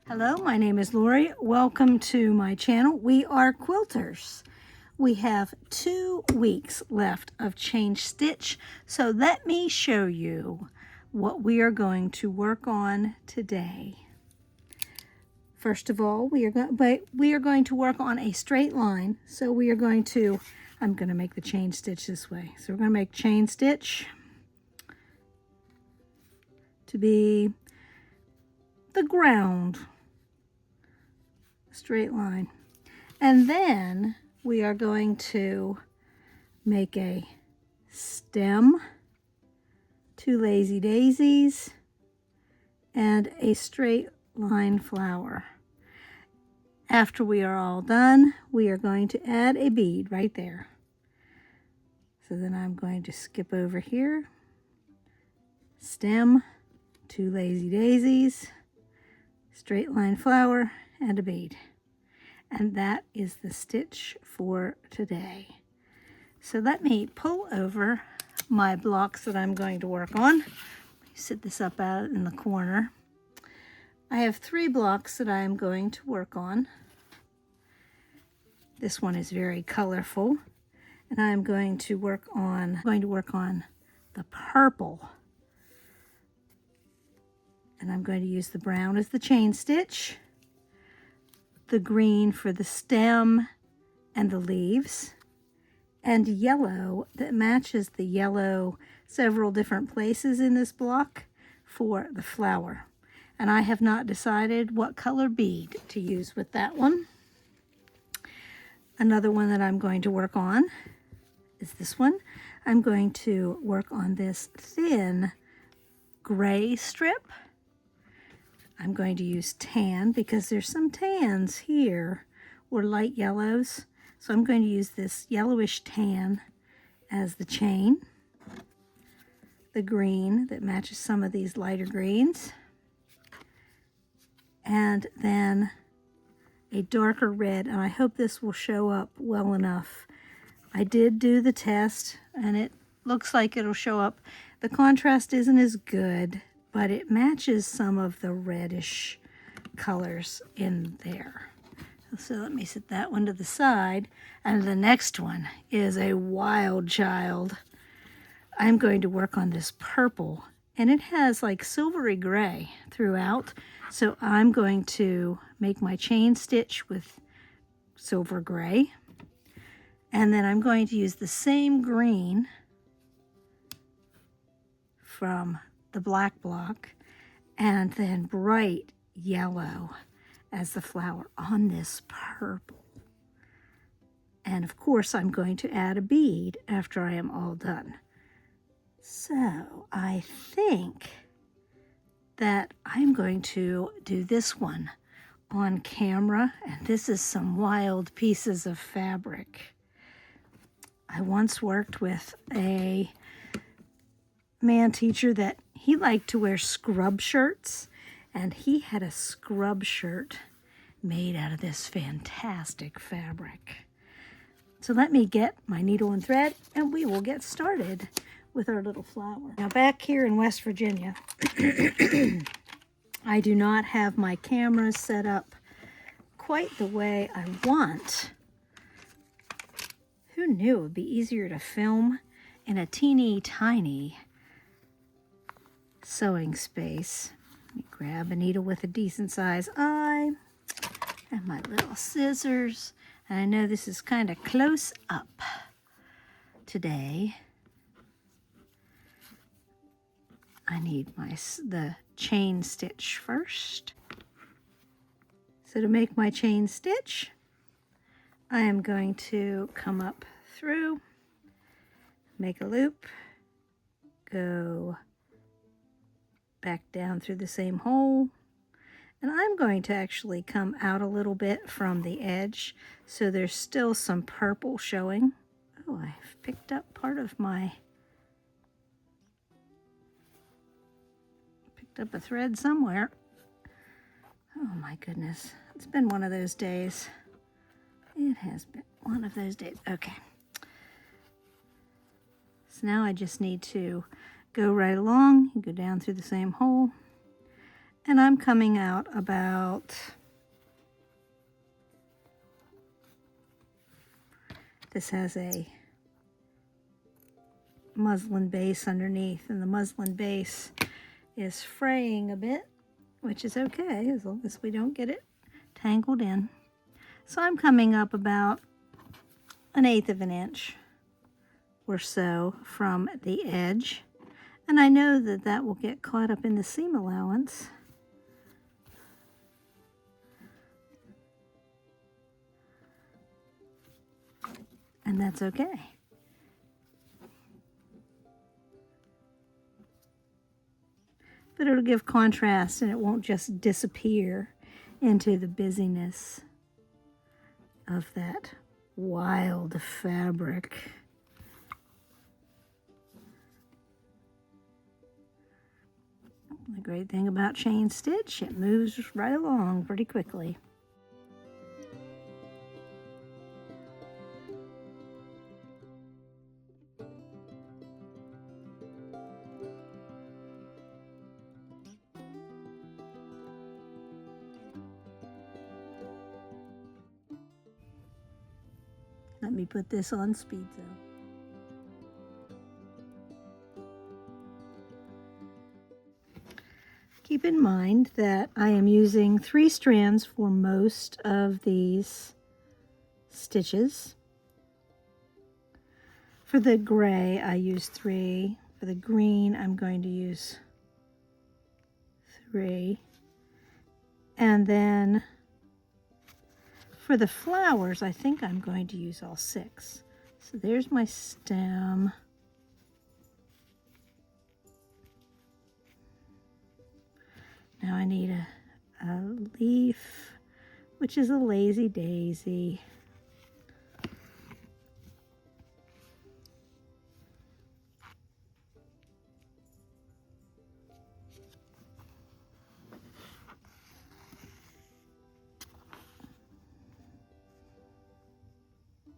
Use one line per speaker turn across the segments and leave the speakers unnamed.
Hello, my name is Lori. Welcome to my channel. We are quilters. We have 2 weeks left of change stitch, so let me show you what we are going to work on today. First of all, we are going to work on a straight line. So we are going to, I'm going to make the chain stitch this way. So we're going to make chain stitch to be the ground. Straight line. And then we are going to make a stem, 2 lazy daisies, and a straight line flower. After we are all done, we are going to add a bead right there. So then I'm going to skip over here, stem, 2 lazy daisies, straight line flower, and a bead. And that is the stitch for today. So let me pull over my blocks that I'm going to work on. Set this up out in the corner. I have 3 blocks that I'm going to work on. This one is very colorful, and I'm going to work on the purple. And I'm going to use the brown as the chain stitch, the green for the stem and the leaves, and yellow that matches the yellow several different places in this block for the flower. And I have not decided what color bead to use with that one. Another one that I'm going to work on is this one. I'm going to work on this thin gray strip. I'm going to use tan because there's some tans here, or light yellows. So I'm going to use this yellowish tan as the chain. The green that matches some of these lighter greens. And then a darker red, and I hope this will show up well enough. I did do the test, and it looks like it'll show up. The contrast isn't as good, but it matches some of the reddish colors in there. So let me set that one to the side. And the next one is a wild child. I'm going to work on this purple, and it has like silvery gray throughout. So I'm going to make my chain stitch with silver gray. And then I'm going to use the same green from the black block, and then bright yellow as the flower on this purple. And of course I'm going to add a bead after I am all done. So I think that I'm going to do this one on camera, and this is some wild pieces of fabric. I once worked with a man teacher that he liked to wear scrub shirts, and he had a scrub shirt made out of this fantastic fabric. So let me get my needle and thread, and we will get started with our little flower. Now back here in West Virginia, I do not have my camera set up quite the way I want. Who knew it would be easier to film in a teeny tiny sewing space? Let me grab a needle with a decent size eye and my little scissors. And I know this is kind of close up today. I need the chain stitch first. So to make my chain stitch, I am going to come up through, make a loop, go back down through the same hole, and I'm going to actually come out a little bit from the edge so there's still some purple showing. Oh, I've picked up part of picked up a thread somewhere. Oh my goodness, it's been one of those days. It has been one of those days. Okay. So now I just need to go right along and go down through the same hole And I'm coming out about, this has a muslin base underneath, and the muslin base is fraying a bit, which is okay as long as we don't get it tangled in. So I'm coming up about 1/8 of an inch or so from the edge, and I know that that will get caught up in the seam allowance. And that's okay. But it'll give contrast, and it won't just disappear into the busyness of that wild fabric. The great thing about chain stitch, it moves right along pretty quickly. Let me put this on speed zone. Keep in mind that I am using 3 strands for most of these stitches. For the gray, I use 3. For the green, I'm going to use 3. And then for the flowers, I think I'm going to use all 6. So there's my stem. Now I need a leaf, which is a lazy daisy.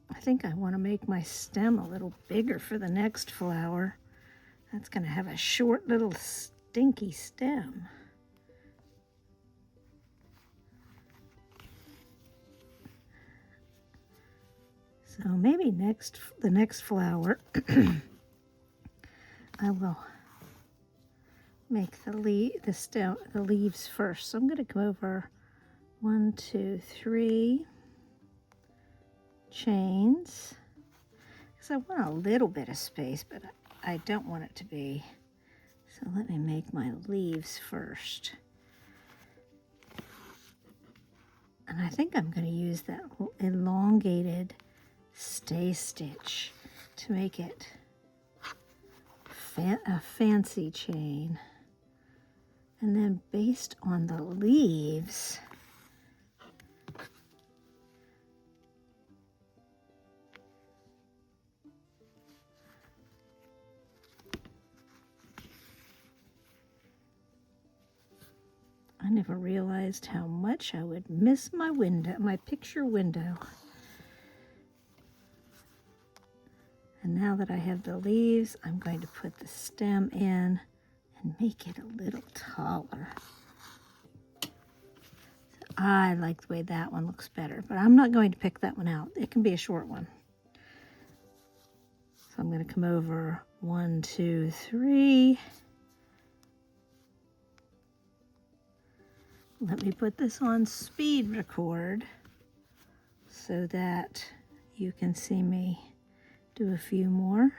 I think I want to make my stem a little bigger for the next flower. That's going to have a short little stinky stem. So maybe the next flower, I will make the leaves first. So I'm going to go over 1, 2, 3 chains, because I want a little bit of space, but I don't want it to be. So let me make my leaves first. And I think I'm going to use that elongated stay stitch to make it a fancy chain. And then based on the leaves, I never realized how much I would miss my window, my picture window. And now that I have the leaves, I'm going to put the stem in and make it a little taller. I like the way that one looks better, but I'm not going to pick that one out. It can be a short one. So I'm going to come over 1, 2, 3. Let me put this on speed record so that you can see me do a few more.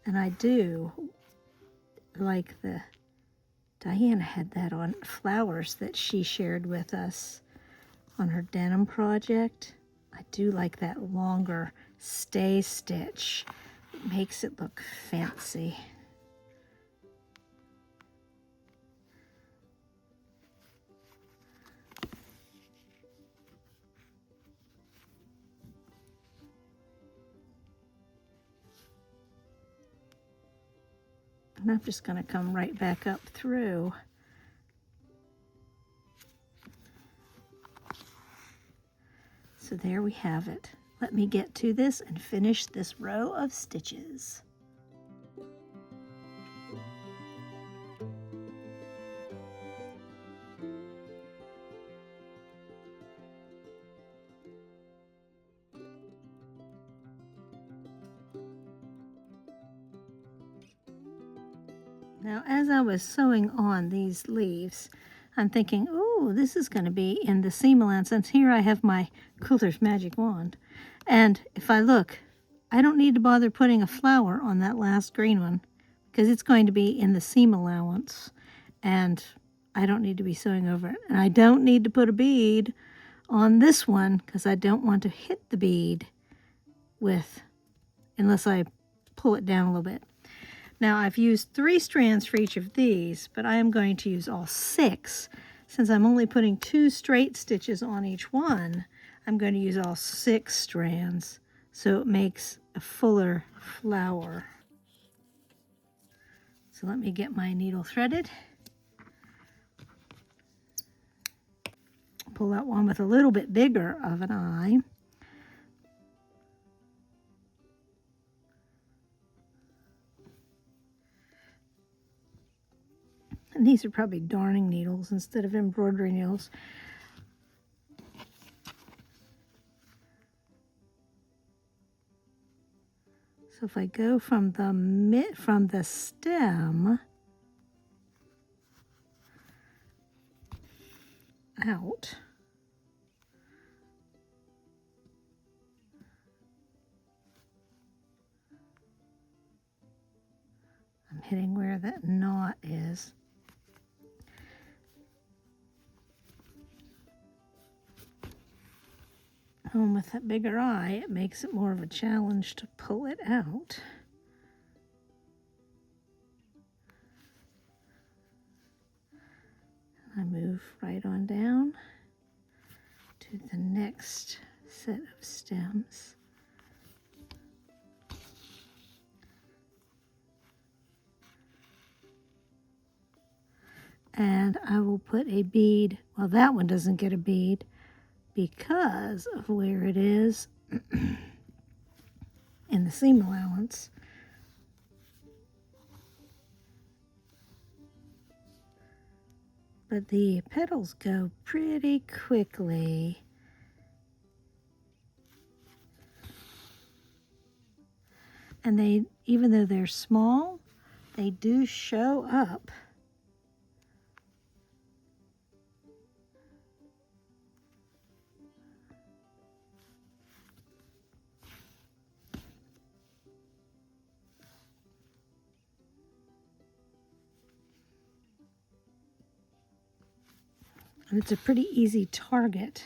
And I do like Diana had that on flowers that she shared with us on her denim project. I do like that longer stay stitch. It makes it look fancy. And I'm just going to come right back up through. So there we have it. Let me get to this and finish this row of stitches. Now, as I was sewing on these leaves, I'm thinking, oh, this is going to be in the seam allowance. And here I have my quilter's magic wand. And if I look, I don't need to bother putting a flower on that last green one because it's going to be in the seam allowance. And I don't need to be sewing over it. And I don't need to put a bead on this one because I don't want to hit the bead unless I pull it down a little bit. Now I've used 3 strands for each of these, but I am going to use all 6. Since I'm only putting 2 straight stitches on each one, I'm going to use all 6 strands, so it makes a fuller flower. So let me get my needle threaded. Pull out one with a little bit bigger of an eye. And these are probably darning needles instead of embroidery needles. So if I go from the stem out, I'm hitting where that knot is. And with that bigger eye, it makes it more of a challenge to pull it out. I move right on down to the next set of stems. And I will put a bead. Well, that one doesn't get a bead because of where it is in the seam allowance. But the petals go pretty quickly. And they, even though they're small, they do show up. And it's a pretty easy target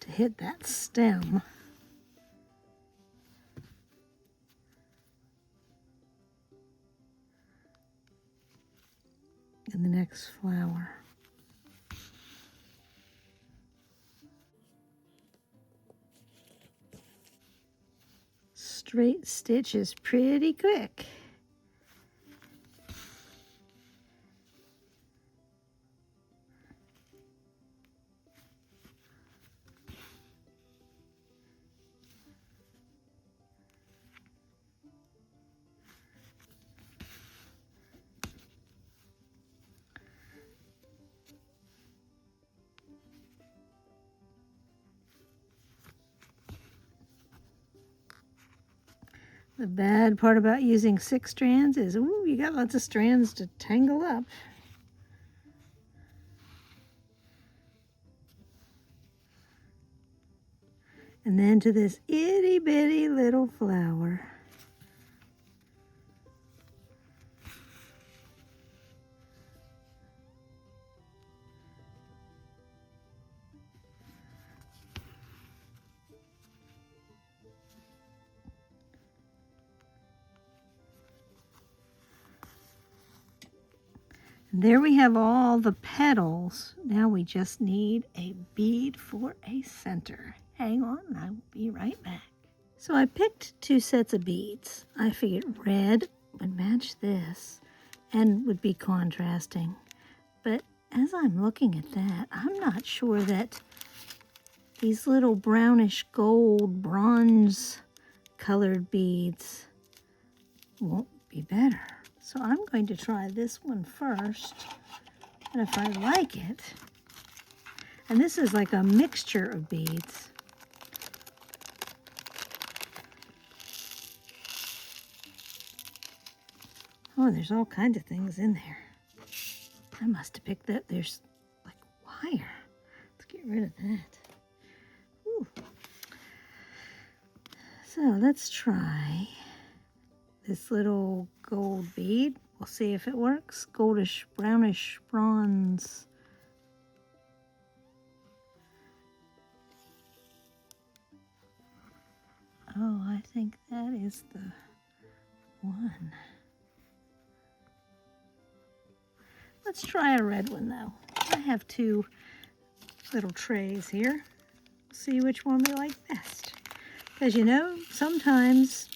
to hit that stem. In the next flower. Straight stitch is pretty quick. The bad part about using 6 strands is, ooh, you got lots of strands to tangle up. And then to this itty bitty little flower. There we have all the petals. Now we just need a bead for a center. Hang on, I will be right back. So I picked 2 sets of beads. I figured red would match this and would be contrasting. But as I'm looking at that, I'm not sure that these little brownish gold, bronze colored beads won't be better. So I'm going to try this one first, and if I like it, and this is like a mixture of beads. Oh, there's all kinds of things in there. I must have picked that. There's like wire. Let's get rid of that. Ooh. So let's try this little gold bead. We'll see if it works. Goldish, brownish, bronze. Oh, I think that is the one. Let's try a red one though. I have two little trays here. See which one we like best. Because you know, sometimes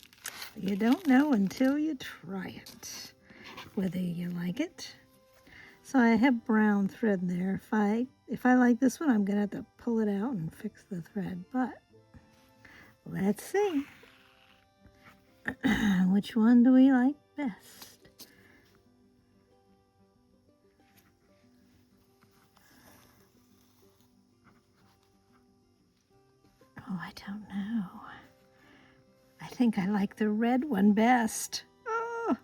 you don't know until you try it, whether you like it. So I have brown thread there. If I like this one, I'm gonna have to pull it out and fix the thread, but let's see. Which one do we like best? Oh, I don't know. I think I like the red one best. Oh.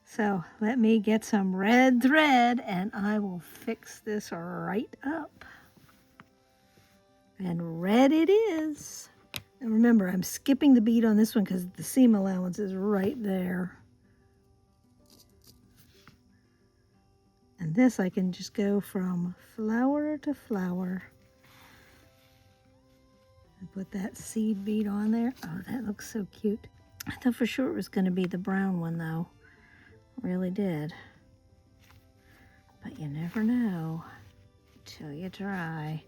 So let me get some red thread and I will fix this right up. And red it is. And remember, I'm skipping the bead on this one because the seam allowance is right there. And this I can just go from flower to flower. And put that seed bead on there. Oh, that looks so cute. I thought for sure it was going to be the brown one though. Really did. But you never know until you try.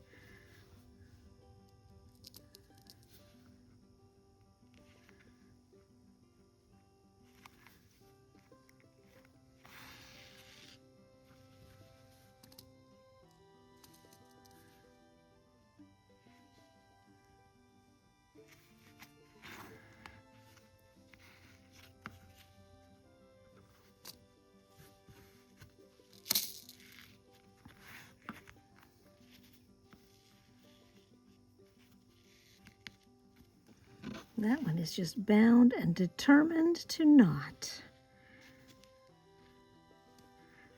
That one is just bound and determined to knot.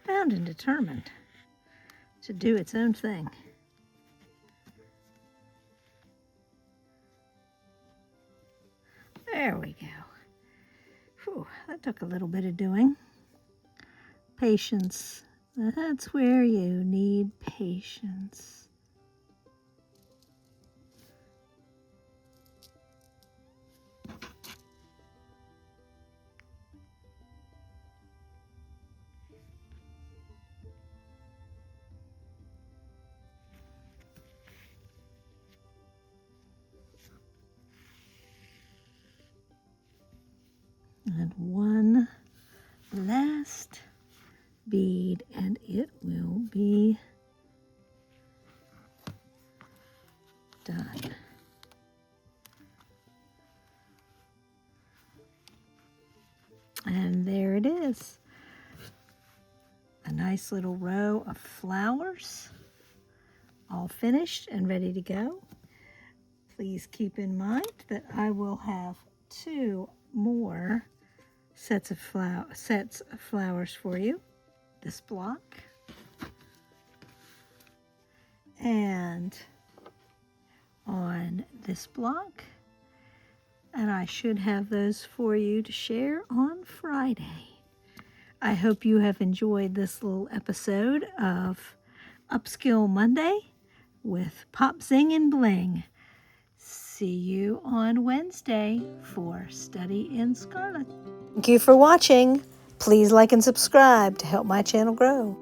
Bound and determined to do its own thing. There we go. Whew, that took a little bit of doing. Patience. That's where you need patience. And one last bead and it will be done. And there it is. A nice little row of flowers, all finished and ready to go. Please keep in mind that I will have 2 more sets of flowers for you. This block and on this block, and I should have those for you to share on Friday. I hope you have enjoyed this little episode of Upskill Monday with Pop, Zing, and Bling. See you on Wednesday for Study in Scarlet. Thank you for watching. Please like and subscribe to help my channel grow.